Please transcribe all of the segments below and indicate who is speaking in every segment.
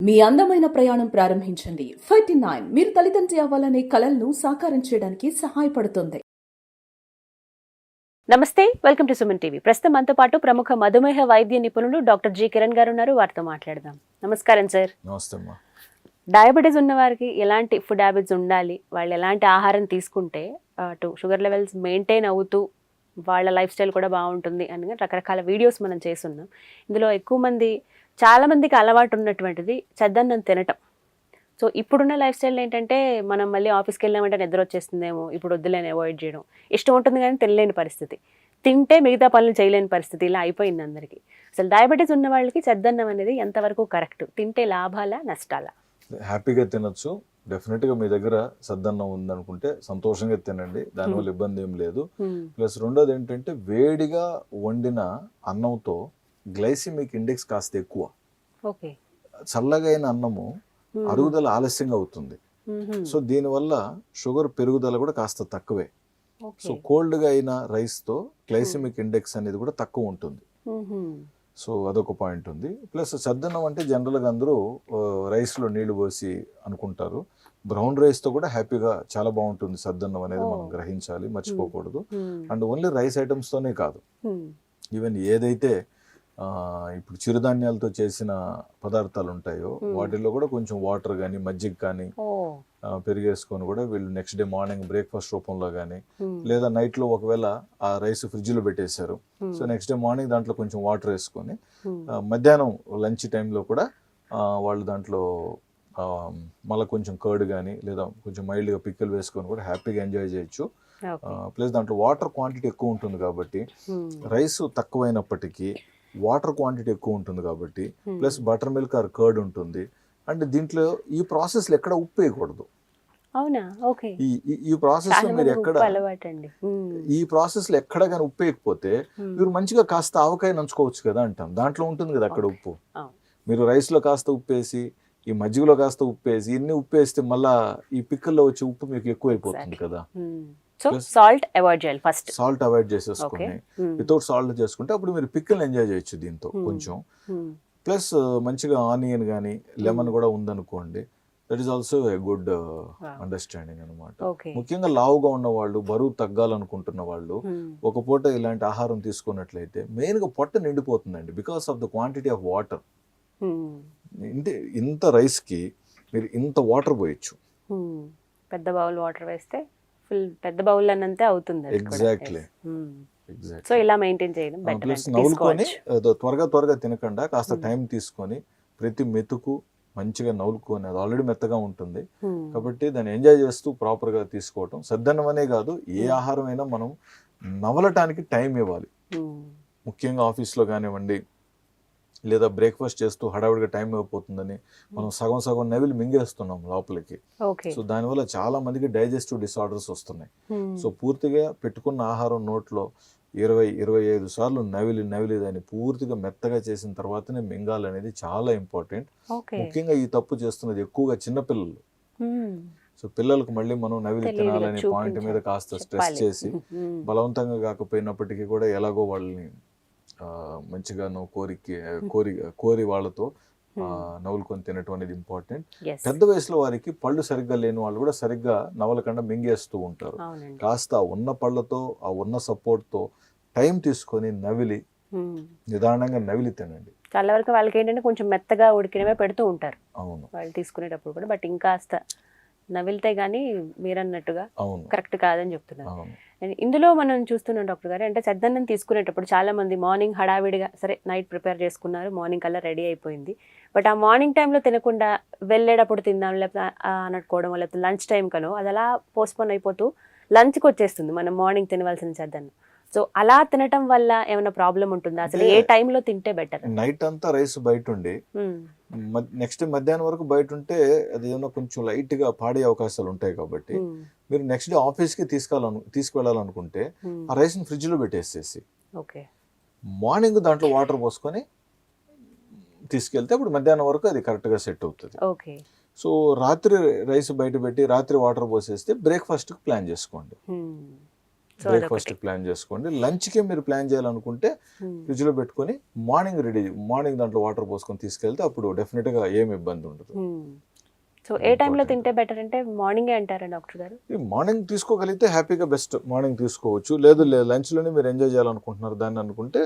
Speaker 1: మీ అందమైన ప్రయాణం ప్రారంభించండి. 39 మీరు తల్లిదండ్రి అవ్వాలనే కలలను సాకారం చేయడానికి సహాయపడుతుంది.
Speaker 2: నమస్తే, వెల్కమ్ టు సుమన్ టీవీ. ప్రస్తుతం మనతో పాటు ప్రముఖ మధుమేహ వైద్య నిపుణులు డాక్టర్ జి కిరణ్ గారు ఉన్నారు. వారితో మాట్లాడదాం. నమస్కారం సార్.
Speaker 3: నమస్తే అమ్మా.
Speaker 2: డయాబెటీస్ ఉన్న వారికి ఎలాంటి ఫుడ్ హ్యాబిట్స్ ఉండాలి, వాళ్ళు ఎలాంటి ఆహారం తీసుకుంటే అటు షుగర్ లెవెల్స్ మెయింటైన్ అవుతూ వాళ్ళ లైఫ్ స్టైల్ కూడా బాగుంటుంది అని రకరకాల వీడియోస్ మనం చేస్తున్నాం. ఇందులో ఎక్కువ మంది చాలా మందికి అలవాటు ఉన్నటువంటిది చద్దన్నం తినటం. సో ఇప్పుడున్న లైఫ్ స్టైల్ ఏంటంటే మనం మళ్ళీ ఆఫీస్కి వెళ్ళామంటే నిద్ర వచ్చేస్తుందేమో, ఇప్పుడు వద్దులేని అవాయిడ్ చేయడం, ఇష్టం ఉంటుంది కానీ తినలేని పరిస్థితి, తింటే మిగతా పనులు చేయలేని పరిస్థితి, ఇలా అయిపోయింది అందరికీ. అసలు డయాబెటీస్ ఉన్న వాళ్ళకి చద్దన్నం అనేది ఎంతవరకు కరెక్ట్? తింటే లాభాలా నష్టాలా?
Speaker 3: హ్యాపీగా తినొచ్చు. డెఫినెట్గా మీ దగ్గర సద్దన్నం ఉందనుకుంటే సంతోషంగా తినండి, దానివల్ల ఇబ్బంది ఏం లేదు. ప్లస్ రెండోది ఏంటంటే వేడిగా వండిన అన్నంతో గ్లైసిమిక్ ఇండెక్స్ కాస్త ఎక్కువ.
Speaker 2: ఓకే.
Speaker 3: చల్లగా అయిన అన్నము అరుగుదల ఆలస్యంగా అవుతుంది. సో దీనివల్ల షుగర్ పెరుగుదల కూడా కాస్త తక్కువే. సో కోల్డ్గా అయిన రైస్తో గ్లైసిమిక్ ఇండెక్స్ అనేది కూడా తక్కువ ఉంటుంది. సో అదొక పాయింట్ ఉంది. ప్లస్ సద్దన్నం అంటే జనరల్గా అందరూ రైస్లో నీళ్లు పోసి అనుకుంటారు. బ్రౌన్ రైస్తో కూడా హ్యాపీగా చాలా బాగుంటుంది సద్దన్నం అనేది, మనం గ్రహించాలి, మర్చిపోకూడదు. అండ్ ఓన్లీ రైస్ ఐటమ్స్తోనే కాదు, ఈవెన్ ఏదైతే ఇప్పుడు చిరుధాన్యాలతో చేసిన పదార్థాలు ఉంటాయో వాటిల్లో కూడా కొంచెం వాటర్ కానీ మజ్జిగ కానీ పెరిగేసుకొని కూడా వీళ్ళు నెక్స్ట్ డే మార్నింగ్ బ్రేక్ఫాస్ట్ రూపంలో కానీ, లేదా నైట్లో ఒకవేళ ఆ రైస్ ఫ్రిడ్జ్లో పెట్టేశారు, సో నెక్స్ట్ డే మార్నింగ్ దాంట్లో కొంచెం వాటర్ వేసుకొని మధ్యాహ్నం లంచ్ టైంలో కూడా వాళ్ళు దాంట్లో మళ్ళీ కొంచెం కర్డ్ కానీ లేదా కొంచెం మైల్డ్గా పిక్కలు వేసుకొని కూడా హ్యాపీగా ఎంజాయ్ చేయొచ్చు. ప్లస్ దాంట్లో వాటర్ క్వాంటిటీ ఎక్కువ ఉంటుంది కాబట్టి, రైస్ తక్కువైనప్పటికీ వాటర్ క్వాంటిటీ ఎక్కువ ఉంటుంది కాబట్టి, plus butter milk are curd ఉంటుంది. అండ్ దీంట్లో ఈ ప్రాసెస్లో ఎక్కడ ఉప్పు వేయకూడదు.
Speaker 2: అవునా? ఓకే.
Speaker 3: ఈ ప్రాసెస్ లో మీరు ఎక్కడ ఈ ప్రాసెస్ లో ఎక్కడ కానీ ఉప్పు వేయకపోతే మీరు మంచిగా కాస్త ఆవకాయ నంచుకోవచ్చు కదా అంటాం, దాంట్లో ఉంటుంది కదా అక్కడ ఉప్పు. మీరు రైస్ లో కాస్త ఉప్పు వేసి, ఈ మజ్జిగలో కాస్త ఉప్పు వేసి, ఇన్ని ఉప్పు వేస్తే మళ్ళా ఈ పిక్కల్లో వచ్చే ఉప్పు మీకు ఎక్కువ అయిపోతుంది కదా.
Speaker 2: సాల్ట్ అవాయిడ్ చేయాలి ఫస్ట్.
Speaker 3: సాల్ట్ అవాయిడ్ చేసేసుకుని వితౌట్ సాల్ట్ చేసుకుంటే అప్పుడు మీరు పిక్కలు ఎంజాయ్ చేయొచ్చు దీంతో కొంచెం. ప్లస్ మంచిగా ఆనియన్ కానీ లెమన్ కూడా ఉందనుకోండి, that is also a good understanding అనమాట. ముఖ్యంగా లావుగా ఉన్న వాళ్ళు, బరువు తగ్గాలనుకుంటున్న వాళ్ళు ఒక పూట ఇలాంటి ఆహారం తీసుకున్నట్లయితే మెయిన్ గా పొట్ట నిండిపోతుందండి, because of the quantity of water. అంటే ఇంత రైస్ కి మీరు ఇంత వాటర్ పోయొచ్చు.
Speaker 2: పెద్ద బౌల్ వాటర్ వేస్తే ఫుల్ పెద్ద బౌల్ అన్నంతే అవుతుంది.
Speaker 3: ఎగ్జాక్ట్లీ.
Speaker 2: సో ఇలా మెయింటైన్ చేయడం బెటర్.
Speaker 3: ప్లస్ నవ్వుకొని త్వరగా తినకుండా కాస్త టైం తీసుకొని ప్రతి మెతుకు మంచిగా నవ్వుకొని, అది ఆల్రెడీ మెత్తగా ఉంటుంది కాబట్టి దాన్ని ఎంజాయ్ చేస్తూ ప్రాపర్ గా తీసుకోవటం. సద్దన్నం అనే కాదు, ఏ ఆహారం అయినా మనం నవలటానికి టైం ఇవ్వాలి. ముఖ్యంగా ఆఫీస్లో కానివ్వండి, లేదా బ్రేక్ఫాస్ట్ చేస్తూ హడావుడిగా టైం అయిపోతుందని మనం సగం నవిలి మింగేస్తున్నాం లోపలికి. సో దానివల్ల చాలా మందికి డైజెస్టివ్ డిసార్డర్స్ వస్తున్నాయి. సో పూర్తిగా పెట్టుకున్న ఆహారం నోట్లో 20-25 సార్లు నవిలి దాన్ని పూర్తిగా మెత్తగా చేసిన తర్వాతనే మింగాలనేది చాలా ఇంపార్టెంట్. ముఖ్యంగా ఈ తప్పు చేస్తున్నది ఎక్కువగా చిన్నపిల్లలు. సో పిల్లలకు మళ్ళీ మనం నవిలి తినాలనే పాయింట్ మీద కాస్త స్ట్రెస్ చేసి, బలవంతంగా కాకపోయినప్పటికీ కూడా ఎలాగో వాళ్ళని మంచిగా కోరి వాళ్ళతో నవ్వులుకొని తినటం అనేది ఇంపార్టెంట్. పెద్ద వయసులో వారికి పళ్ళు సరిగ్గా లేని వాళ్ళు కూడా సరిగ్గా నవలకుండా మింగేస్తూ ఉంటారు. కాస్త ఉన్న పళ్ళతో, ఆ ఉన్న సపోర్ట్ తో టైం తీసుకొని నవిలి నిదానంగా నవిలి తినండి.
Speaker 2: చాలా వరకు వాళ్ళకి ఏంటంటే కొంచెం మెత్తగా ఉడికినవే పెడుతూ ఉంటారు
Speaker 3: అవును
Speaker 2: వాళ్ళు తీసుకునేటప్పుడు కూడా, బట్ ఇంకాస్త నవిలితే గానీ మీరన్నట్టుగా కరెక్ట్ కాదని చెప్తున్నారు. ఇందులో మనం చూస్తున్నాం డాక్టర్ గారు, అంటే చద్దన్నం తీసుకునేటప్పుడు చాలా మంది మార్నింగ్ హడావిడిగా సరే నైట్ ప్రిపేర్ చేసుకున్నారు, మార్నింగ్ కల్లా రెడీ అయిపోయింది, బట్ ఆ మార్నింగ్ టైంలో తినకుండా వెళ్ళేటప్పుడు తిందాం లేకపోతే అనుకోవడం, లేకపోతే లంచ్ టైం కనో అది అలా పోస్ట్పోన్ అయిపోతూ లంచ్కి వచ్చేస్తుంది మనం మార్నింగ్ తినవలసిన చద్దన్నం. సో అలా తినటం వల్ల ఏమైనా ప్రాబ్లం ఉంటుందా? అసలు ఏ టైంలో తింటే బెటర్?
Speaker 3: నైట్ అంతా రైస్ బయట ఉండి నెక్స్ట్ మధ్యాహ్నం వరకు బయట ఉంటే అది ఏమైనా కొంచెం లైట్ గా పాడే అవకాశాలు ఉంటాయి కాబట్టి మీరు నెక్స్ట్ డే ఆఫీస్ కి తీసుకువెళ్ళాలనుకుంటే ఆ రైస్ ని ఫ్రిడ్జ్ లో పెట్టేసేసి మార్నింగ్ దాంట్లో వాటర్ పోసుకొని తీసుకెళ్తే అప్పుడు మధ్యాహ్నం వరకు అది కరెక్ట్ గా సెట్ అవుతుంది. సో రాత్రి రైస్ బయట పెట్టి రాత్రి వాటర్ పోసేస్తే బ్రేక్ఫాస్ట్ ప్లాన్ చేసుకోండి. బ్రేక్ఫాస్ట్ ప్లాన్ చేసుకోండి. లంచ్కి మీరు ప్లాన్ చేయాలనుకుంటే ఫ్రిడ్జ్ లో పెట్టుకొని మార్నింగ్ దాంట్లో వాటర్ పోసుకొని తీసుకెళ్తే అప్పుడు డెఫినెట్ గా ఏమి ఇబ్బంది ఉండదు.
Speaker 2: సో ఏ టైంలో తింటే బెటర్ అంటే మార్నింగే అంటారా డాక్టర్ గారు?
Speaker 3: మార్నింగ్ తీసుకోగలిగితే హ్యాపీగా బెస్ట్ మార్నింగ్ తీసుకోవచ్చు. లేదు లంచ్ లోనే మీరు ఎంజాయ్ చేయాలనుకుంటున్నారు దాన్ని అనుకుంటే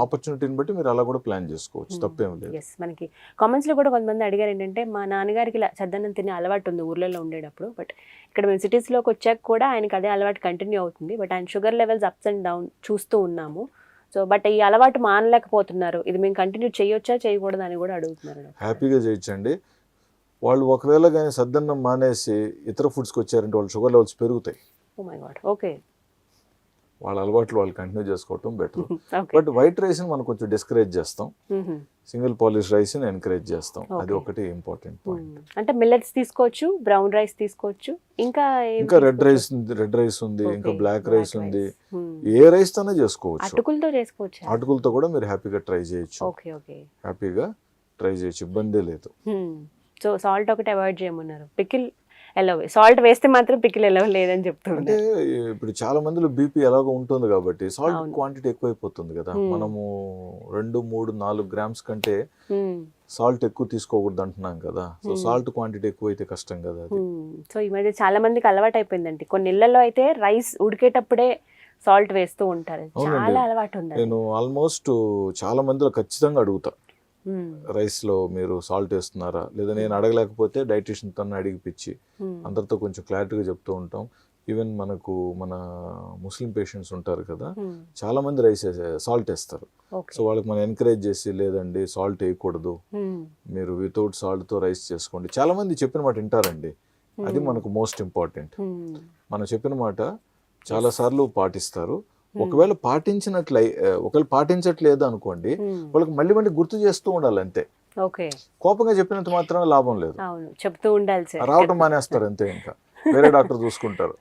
Speaker 3: ఆపర్చునిటీని బట్టి మీరు అలా కూడా ప్లాన్ చేసుకోవచ్చు, తప్పేం లేదు.
Speaker 2: మనకి కామెంట్స్ లో కూడా కొంతమంది అడిగారు ఏంటంటే మా నాన్నగారికి ఇలా చద్దన్నం తినే అలవాటు ఉంది ఊర్లలో ఉండేటప్పుడు, బట్ ఇక్కడ మేము సిటీస్ లోకి వచ్చాక కూడా ఆయనకి అదే అలవాటు కంటిన్యూ అవుతుంది. బట్ ఆయన sugar levels ups and down చూస్తూ ఉన్నాము. సో బట్ ఈ అలవాటు మానలేకపోతున్నారు, ఇది మేము కంటిన్యూ చేయొచ్చా చేయకూడదు అని కూడా అడుగుతున్నారు.
Speaker 3: హ్యాపీగా చేయొచ్చండి. వాళ్ళు ఒకవేళ కానీ సద్దన్నం మానేసి ఇతర ఫుడ్స్కి వచ్చారంటే వాళ్ళ షుగర్ లెవెల్స్ పెరుగుతాయి.
Speaker 2: Oh my god. ఓకే.
Speaker 3: వాళ్ళ అలవాట్లు వాళ్ళు కంటిన్యూ చేసుకోవటం బెటర్. బట్ వైట్ రైస్ని మనం కొంచెం డిస్కరేజ్ చేస్తాం, సింగిల్ పాలిష్ రైస్ని ఎంకరేజ్ చేస్తాం. అది ఒకటి ఇంపార్టెంట్ పాయింట్.
Speaker 2: అంటే మిల్లెట్స్ తీసుకోవచ్చు, బ్రౌన్ రైస్ తీసుకోవచ్చు, ఇంకా
Speaker 3: రెడ్ రైస్ ఉంది, ఇంకా బ్లాక్ రైస్ ఉంది. ఏ రైస్ తోనే చేసుకోవచ్చు.
Speaker 2: అటుకులతో చేసుకోవచ్చు.
Speaker 3: అటుకులతో కూడా మీరు హ్యాపీగా ట్రై చేయొచ్చు. హ్యాపీగా ట్రై చేయొచ్చు, ఇబ్బందే లేదు.
Speaker 2: సో సాల్ట్ ఒకటి అవాయిడ్ చేయమన్నారు. పికిల్ ఎలా సాల్ట్ వేస్తే మాత్రం పికిల్ ఎలా లేదని చెప్తున్నారు.
Speaker 3: అంటే ఇప్పుడు చాలా మందిలో బీపీ ఎలాగో ఉంటుంది కాబట్టి సాల్ట్ క్వాంటిటీ ఎక్కువైపోతుంది కదా. మనము 2-3-4 గ్రామ్స్ కంటే సాల్ట్ ఎక్కువ తీసుకోకూడదు అంటున్నాం కదా. సో సాల్ట్ క్వాంటిటీ ఎక్కువైతే కష్టం కదా అది.
Speaker 2: సో ఈ మధ్య చాలా మందికి అలవాటు అయిపోయిందండి. కొన్ని ఇళ్లలో అయితే రైస్ ఉడికేటప్పుడే సాల్ట్ వేస్తూ ఉంటారు, చాలా అలవాటు ఉంది.
Speaker 3: నేను ఆల్మోస్ట్ చాలా మందిలో ఖచ్చితంగా అడుగుతా, రైస్ లో మీరు సాల్ట్ వేస్తున్నారా లేదా. నేను అడగలేకపోతే డైటీషియన్ తను అడిగిపించి అందరితో కొంచెం క్లారిటీగా చెప్తూ ఉంటాం. ఈవెన్ మన ముస్లిం పేషెంట్స్ ఉంటారు కదా, చాలా మంది రైస్ సాల్ట్ వేస్తారు. సో వాళ్ళకి మనం ఎంకరేజ్ చేసి లేదండి సాల్ట్ వేయకూడదు, మీరు వితౌట్ సాల్ట్ తో రైస్ చేసుకోండి. చాలా మంది చెప్పిన మాట వింటారండి, అది మనకు మోస్ట్ ఇంపార్టెంట్. మనం చెప్పిన మాట చాలా సార్లు పాటిస్తారు. ఒకవేళ పాటించట్లేదు అనుకోండి, వాళ్ళకి మళ్ళీ గుర్తు చేస్తూ ఉండాలి అంతే. కోపంగా చెప్పినంత మాత్రం లాభం లేదు,
Speaker 2: చెప్తూ ఉండాలి.
Speaker 3: రావటం మానేస్తారు అంతే, ఇంకా వేరే డాక్టర్ చూసుకుంటారు.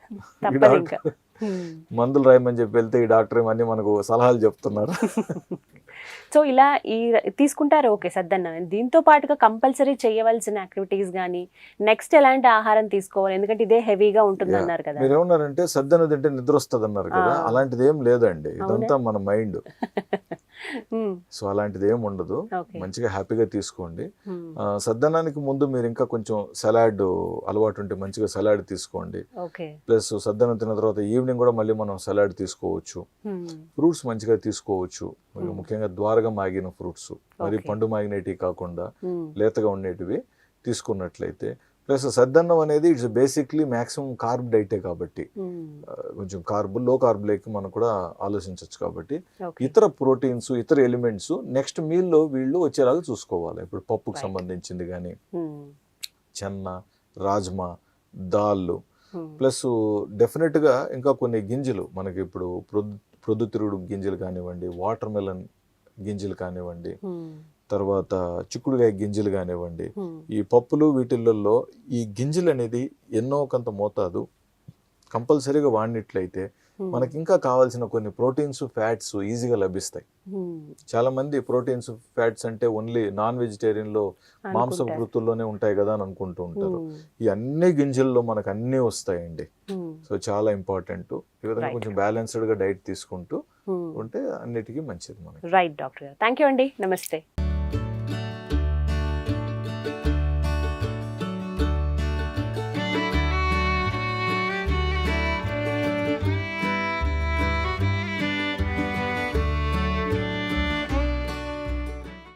Speaker 3: మందులు రాయమని చెప్పి వెళ్తే ఈ డాక్టర్ ఏమన్నీ మనకు సలహాలు చెప్తున్నారు.
Speaker 2: సో ఇలా ఈ తీసుకుంటారు ఓకే సద్దన్నం. దీంతో పాటుగా కంపల్సరీ చేయవలసిన యాక్టివిటీస్ కానీ నెక్స్ట్ ఎలాంటి ఆహారం తీసుకోవాలి, ఎందుకంటే ఇదే హెవీగా ఉంటుంది అన్నారు కదా.
Speaker 3: మీరు ఏమన్నారంటే సద్దన్నం తింటే నిద్ర వస్తుంది అన్నారు కదా, అలాంటిది ఏం లేదండి, ఇదంతా మన మైండ్. సో అలాంటిది ఏం ఉండదు, మంచిగా హ్యాపీగా తీసుకోండి. సద్దన్నానికి ముందు మీరు ఇంకా కొంచెం సలాడ్ అలవాటు ఉంటే మంచిగా సలాడ్ తీసుకోండి. ప్లస్ సద్దన్నం తిన్న తర్వాత ఈవినింగ్ కూడా మళ్ళీ మనం సలాడ్ తీసుకోవచ్చు. ఫ్రూట్స్ మంచిగా తీసుకోవచ్చు, ముఖ్యంగా ద్వారగా మాగిన ఫ్రూట్స్, మరి పండు మాగినవి కాకుండా లేతగా ఉండేటివి తీసుకున్నట్లయితే. ప్లస్ సద్దన్నం అనేది ఇట్స్ బేసిక్లీ మ్యాక్సిమం కార్బ్ డైటే కాబట్టి కొంచెం లో కార్బ్ లేక మనం కూడా ఆలోచించవచ్చు. కాబట్టి ఇతర ప్రోటీన్స్, ఇతర ఎలిమెంట్స్ నెక్స్ట్ మీల్లో వీళ్ళు వచ్చేలాగా చూసుకోవాలి. ఇప్పుడు పప్పుకు సంబంధించింది కానీ చెన్న, రాజ్మా, దాళ్ళు, ప్లస్ డెఫినెట్గా ఇంకా కొన్ని గింజలు మనకి ఇప్పుడు ప్రొద్దుతిరుగుడు గింజలు కానివ్వండి, వాటర్ మెలన్ గింజలు కానివ్వండి, తర్వాత చిక్కుడుకాయ గింజలు కానివ్వండి, ఈ పప్పులు వీటిల్లో ఈ గింజలు అనేది ఎన్నో కొంత మోతాదు కంపల్సరీగా వాడినట్లయితే మనకి ఇంకా కావాల్సిన కొన్ని ప్రోటీన్స్, ఫ్యాట్స్ ఈజీగా లభిస్తాయి. చాలా మంది ప్రోటీన్స్, ఫ్యాట్స్ అంటే ఓన్లీ నాన్ వెజిటేరియన్ లో మాంసపు వృత్తుల్లోనే ఉంటాయి కదా అని అనుకుంటూ ఉంటారు. ఈ అన్ని గింజల్లో మనకు అన్నీ వస్తాయండి. సో చాలా ఇంపార్టెంట్. ఈ విధంగా కొంచెం బ్యాలెన్స్డ్ గా డైట్ తీసుకుంటూ ఉంటే అన్నిటికీ మంచిది మనకి.
Speaker 2: రైట్ డాక్టర్, థ్యాంక్ యూ అండి, నమస్తే.